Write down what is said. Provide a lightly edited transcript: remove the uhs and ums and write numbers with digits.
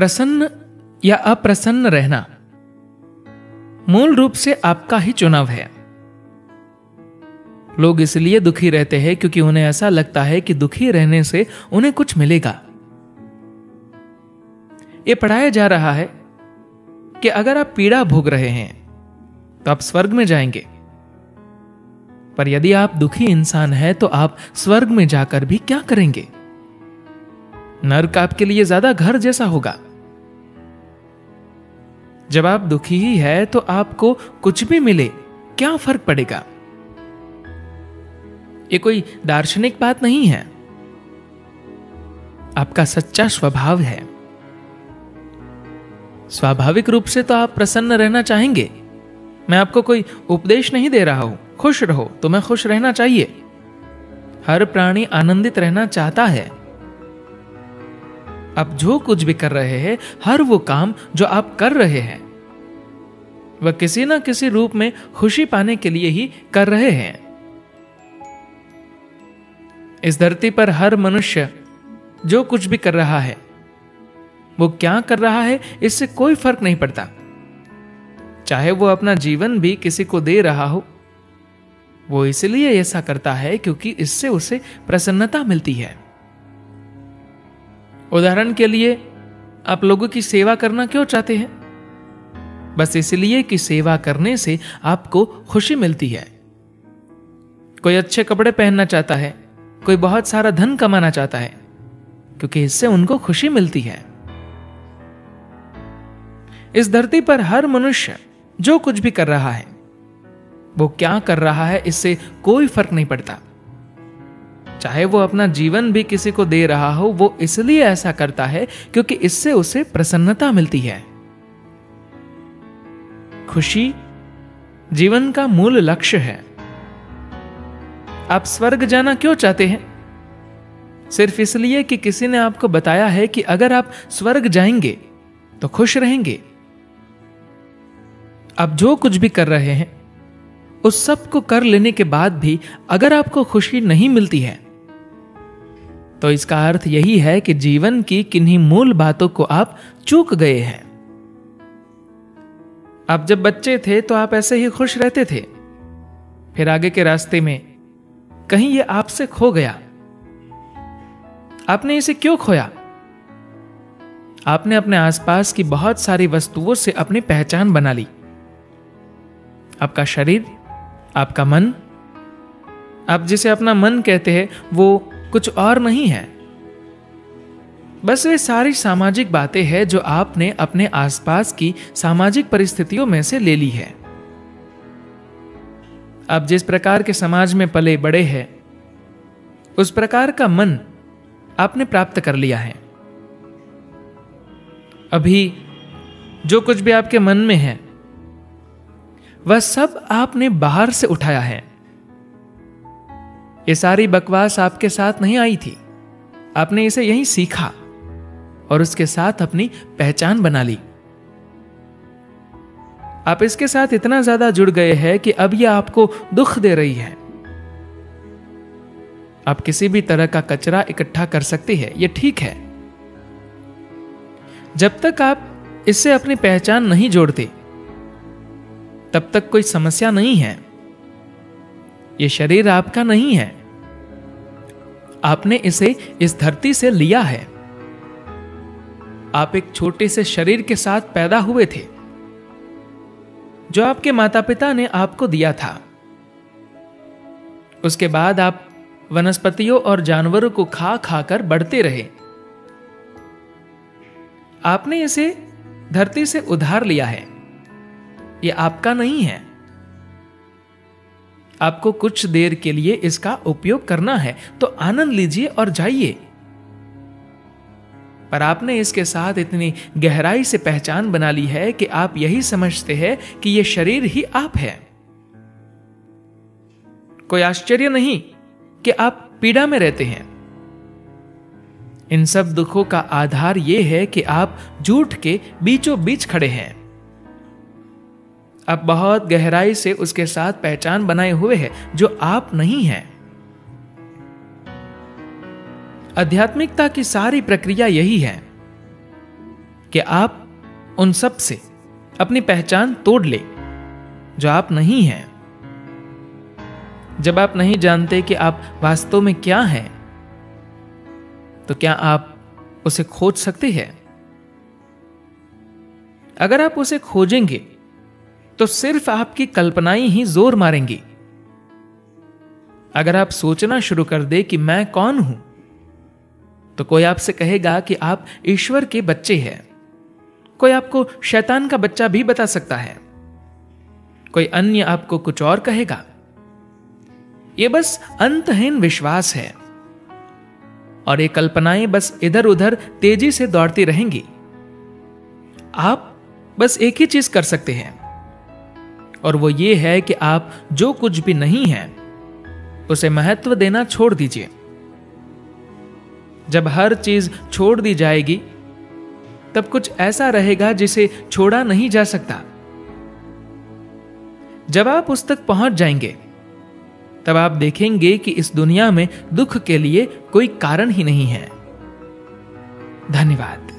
प्रसन्न या अप्रसन्न रहना मूल रूप से आपका ही चुनाव है। लोग इसलिए दुखी रहते हैं क्योंकि उन्हें ऐसा लगता है कि दुखी रहने से उन्हें कुछ मिलेगा। यह पढ़ाया जा रहा है कि अगर आप पीड़ा भोग रहे हैं तो आप स्वर्ग में जाएंगे, पर यदि आप दुखी इंसान हैं तो आप स्वर्ग में जाकर भी क्या करेंगे? नर्क आपके लिए ज्यादा घर जैसा होगा। जब आप दुखी ही है तो आपको कुछ भी मिले क्या फर्क पड़ेगा? ये कोई दार्शनिक बात नहीं है, आपका सच्चा स्वभाव है। स्वाभाविक रूप से तो आप प्रसन्न रहना चाहेंगे। मैं आपको कोई उपदेश नहीं दे रहा हूं। खुश रहो, तुम्हें खुश रहना चाहिए। हर प्राणी आनंदित रहना चाहता है। आप जो कुछ भी कर रहे हैं, हर वो काम जो आप कर रहे हैं, वह किसी ना किसी रूप में खुशी पाने के लिए ही कर रहे हैं। इस धरती पर हर मनुष्य जो कुछ भी कर रहा है, वो क्या कर रहा है इससे कोई फर्क नहीं पड़ता। चाहे वो अपना जीवन भी किसी को दे रहा हो, वो इसलिए ऐसा करता है क्योंकि इससे उसे प्रसन्नता मिलती है। उदाहरण के लिए, आप लोगों की सेवा करना क्यों चाहते हैं? बस इसलिए कि सेवा करने से आपको खुशी मिलती है। कोई अच्छे कपड़े पहनना चाहता है, कोई बहुत सारा धन कमाना चाहता है, क्योंकि इससे उनको खुशी मिलती है। इस धरती पर हर मनुष्य जो कुछ भी कर रहा है, वो क्या कर रहा है इससे कोई फर्क नहीं पड़ता। चाहे वो अपना जीवन भी किसी को दे रहा हो, वो इसलिए ऐसा करता है क्योंकि इससे उसे प्रसन्नता मिलती है। खुशी जीवन का मूल लक्ष्य है। आप स्वर्ग जाना क्यों चाहते हैं? सिर्फ इसलिए कि किसी ने आपको बताया है कि अगर आप स्वर्ग जाएंगे तो खुश रहेंगे। आप जो कुछ भी कर रहे हैं, उस सब को कर लेने के बाद भी अगर आपको खुशी नहीं मिलती है, तो इसका अर्थ यही है कि जीवन की किन्हीं मूल बातों को आप चूक गए हैं। आप जब बच्चे थे तो आप ऐसे ही खुश रहते थे, फिर आगे के रास्ते में कहीं ये आपसे खो गया। आपने इसे क्यों खोया? आपने अपने आसपास की बहुत सारी वस्तुओं से अपनी पहचान बना ली। आपका शरीर, आपका मन, आप जिसे अपना मन कहते हैं, वो कुछ और नहीं है। बस वे सारी सामाजिक बातें हैं जो आपने अपने आसपास की सामाजिक परिस्थितियों में से ले ली है। आप जिस प्रकार के समाज में पले बड़े हैं, उस प्रकार का मन आपने प्राप्त कर लिया है। अभी जो कुछ भी आपके मन में है, वह सब आपने बाहर से उठाया है। ये सारी बकवास आपके साथ नहीं आई थी। आपने इसे यहीं सीखा और उसके साथ अपनी पहचान बना ली। आप इसके साथ इतना ज्यादा जुड़ गए हैं कि अब यह आपको दुख दे रही है। आप किसी भी तरह का कचरा इकट्ठा कर सकते हैं, यह ठीक है। जब तक आप इससे अपनी पहचान नहीं जोड़ते, तब तक कोई समस्या नहीं है। यह शरीर आपका नहीं है। आपने इसे इस धरती से लिया है। आप एक छोटे से शरीर के साथ पैदा हुए थे, जो आपके माता पिता ने आपको दिया था। उसके बाद आप वनस्पतियों और जानवरों को खा खाकर बढ़ते रहे। आपने इसे धरती से उधार लिया है। यह आपका नहीं है। आपको कुछ देर के लिए इसका उपयोग करना है तो आनंद लीजिए और जाइए। पर आपने इसके साथ इतनी गहराई से पहचान बना ली है कि आप यही समझते हैं कि यह शरीर ही आप है। कोई आश्चर्य नहीं कि आप पीड़ा में रहते हैं। इन सब दुखों का आधार यह है कि आप झूठ के बीचों बीच खड़े हैं। आप बहुत गहराई से उसके साथ पहचान बनाए हुए हैं जो आप नहीं हैं। आध्यात्मिकता की सारी प्रक्रिया यही है। कि आप उन सब से अपनी पहचान तोड़ ले जो आप नहीं हैं। जब आप नहीं जानते कि आप वास्तव में क्या हैं, तो क्या आप उसे खोज सकते हैं? अगर आप उसे खोजेंगे तो सिर्फ आपकी कल्पनाएं ही जोर मारेंगी। अगर आप सोचना शुरू कर दे कि मैं कौन हूं, तो कोई आपसे कहेगा कि आप ईश्वर के बच्चे हैं। कोई आपको शैतान का बच्चा भी बता सकता है। कोई अन्य आपको कुछ और कहेगा। यह बस अंतहीन विश्वास है और ये कल्पनाएं बस इधर उधर तेजी से दौड़ती रहेंगी। आप बस एक ही चीज कर सकते हैं, और वो ये है कि आप जो कुछ भी नहीं हैं उसे महत्व देना छोड़ दीजिए। जब हर चीज छोड़ दी जाएगी, तब कुछ ऐसा रहेगा जिसे छोड़ा नहीं जा सकता। जब आप उस तक पहुंच जाएंगे, तब आप देखेंगे कि इस दुनिया में दुख के लिए कोई कारण ही नहीं है। धन्यवाद।